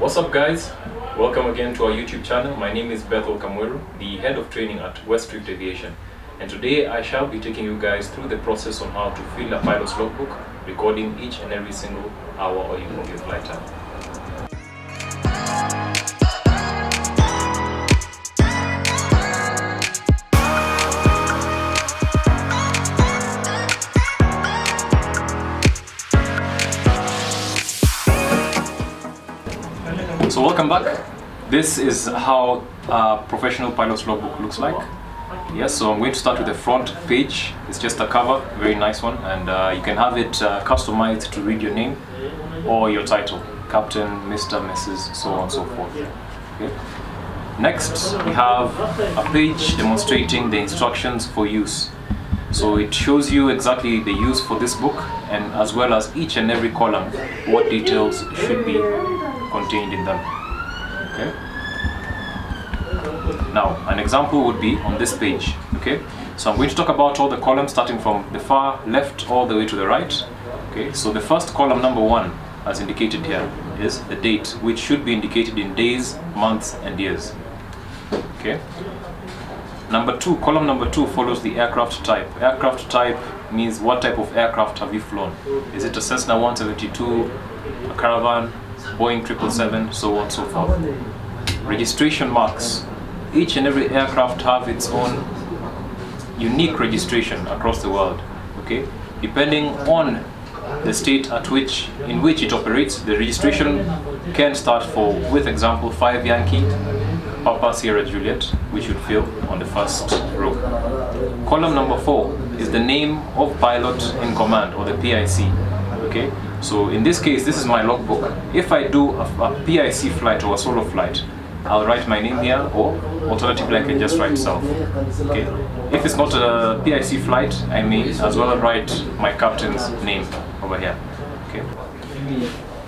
What's up guys? Welcome again to our YouTube channel. My name is Bethel Kamweru, the head of training at West Rift Aviation. And today I shall be taking you guys through the process on how to fill a pilot's logbook, recording each and every single hour or even of your flight time. So welcome back. This is how a professional pilot's logbook looks like. Yes, so I'm going to start with the front page. It's just a cover, very nice one, and you can have it customized to read your name or your title, Captain, Mr., Mrs., so on and so forth. Okay. Next, we have a page demonstrating the instructions for use. So it shows you exactly the use for this book, and as well as each and every column, what details should be contained in them. Okay. Now, an example would be on this page. Okay. So I'm going to talk about all the columns starting from the far left all the way to the right. Okay. So the first column, number 1, as indicated here, is the date, which should be indicated in days, months, and years. Okay. Number 2, column number 2 follows the aircraft type. Aircraft type means what type of aircraft have you flown? Is it a Cessna 172, a Caravan, Boeing 777, so on and so forth. Registration marks. Each and every aircraft have its own unique registration across the world. Okay, depending on the state in which it operates, the registration can start with example 5 Yankee, Papa Sierra Juliet, which you'd fill on the first row. Column number 4 is the name of pilot in command, or the PIC. Okay, so in this case, this is my logbook. If I do a PIC flight or a solo flight, I'll write my name here, or alternatively I can just write self. Okay, if it's not a PIC flight, I may as well write my captain's name over here. Okay.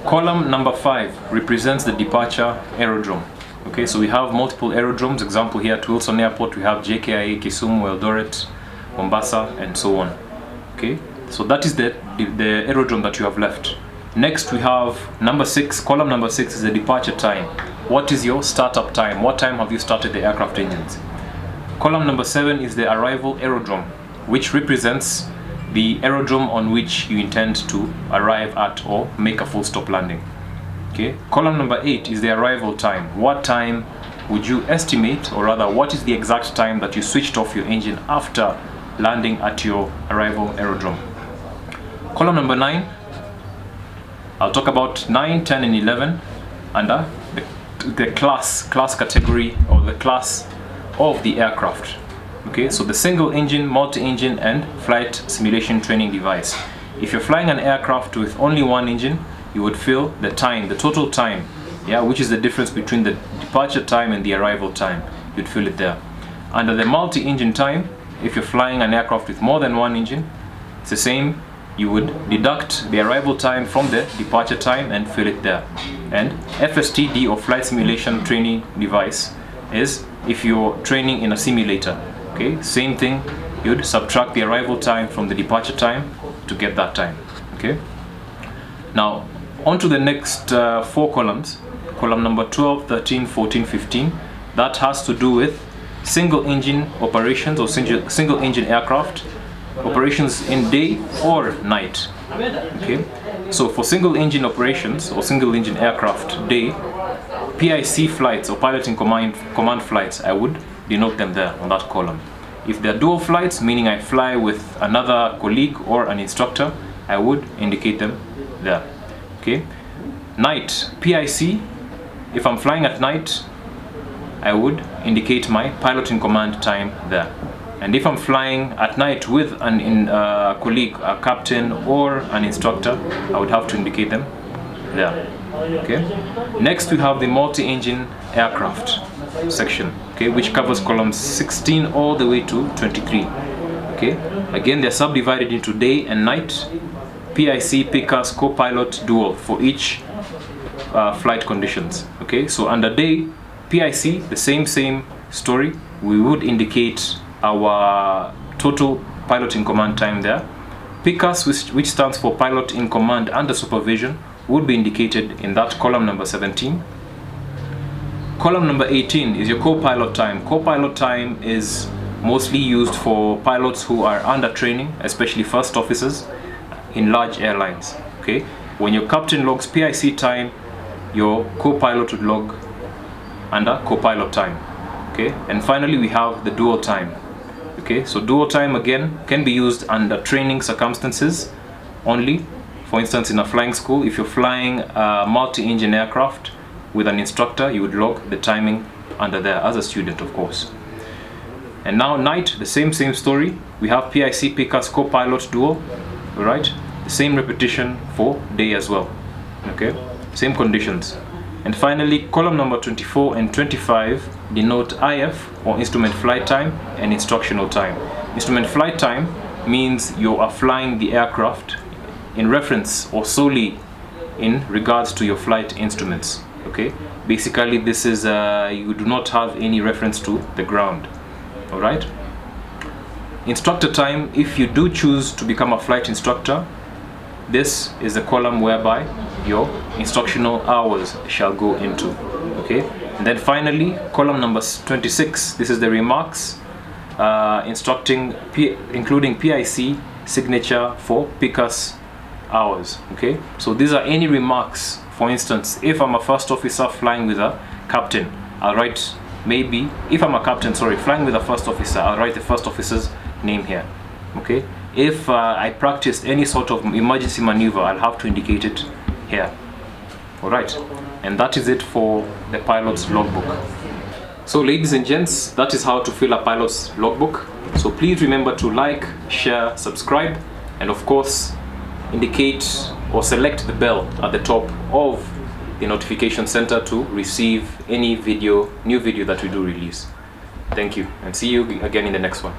Column number 5 represents the departure aerodrome. Okay, so we have multiple aerodromes. Example here at Wilson Airport, we have JKIA, Kisumu, Eldoret, Mombasa, and so on. Okay, so that is the aerodrome that you have left. Next we have number 6. Column number 6 is the departure time. What is your startup time? What time have you started the aircraft engines? Column number 7 is the arrival aerodrome, which represents the aerodrome on which you intend to arrive at or make a full stop landing. Okay. Column number 8 is the arrival time. What time would you estimate, or rather what is the exact time that you switched off your engine after landing at your arrival aerodrome? Column number 9, I'll talk about 9, 10 and 11 under the class category, or the class of the aircraft. Okay, so the single engine, multi-engine and flight simulation training device. If you're flying an aircraft with only one engine, you would fill the time, the total time, yeah, which is the difference between the departure time and the arrival time. You'd fill it there. Under the multi-engine time, if you're flying an aircraft with more than one engine, it's the same. You would deduct the arrival time from the departure time and fill it there. And FSTD, or flight simulation training device, is if you're training in a simulator. Okay, same thing. You'd subtract the arrival time from the departure time to get that time. Okay. Now, on to the next 4 columns. Column number 12, 13, 14, 15. That has to do with single engine operations, or single engine aircraft operations in day or night. Okay, so for single engine operations or single engine aircraft day, PIC flights or pilot in command flights, I would denote them there on that column. If they're dual flights, meaning I fly with another colleague or an instructor, I would indicate them there. Okay. Night, PIC, if I'm flying at night, I would indicate my pilot in command time there. And if I'm flying at night with a colleague, a captain or an instructor, I would have to indicate them there. Okay. Next we have the multi-engine aircraft section, okay, which covers columns 16 all the way to 23. Okay. Again, they're subdivided into day and night. PIC, PICAS, co-pilot, dual for each flight conditions. Okay, so under day, PIC, the same story. We would indicate our total pilot in command time there. PICAS, which stands for pilot in command under supervision, would be indicated in that column number 17. column number 18 is your co-pilot time. Co-pilot time is mostly used for pilots who are under training, especially first officers in large airlines. Okay, when your captain logs PIC time, your co-pilot would log under co-pilot time. Okay, and finally we have the dual time. Okay, so dual time again can be used under training circumstances only. For instance, in a flying school, if you're flying a multi-engine aircraft with an instructor, you would log the timing under there as a student, of course. And now night, the same story. We have PIC, PICAS, co-pilot, dual. All right, the same repetition for day as well. Okay, same conditions. And finally, column number 24 and 25 denote IF, or instrument flight time, and instructional time. Instrument flight time means you are flying the aircraft in reference or solely in regards to your flight instruments. Okay, basically this is you do not have any reference to the ground. All right. Instructor time, if you do choose to become a flight instructor, this is the column whereby your instructional hours shall go into. Okay, and then finally column number 26, this is the remarks including PIC signature for PICAS hours. Okay, so these are any remarks. For instance, if I'm a first officer flying with a captain, I'll write, maybe if I'm a captain, sorry, flying with a first officer, I'll write the first officer's name here. Okay, if I practiced any sort of emergency maneuver, I'll have to indicate it here. All right, and that is it for the pilot's logbook. So ladies and gents, that is how to fill a pilot's logbook. So please remember to like, share, subscribe, and of course indicate or select the bell at the top of the notification center to receive any new video that we do release. Thank you, and see you again in the next one.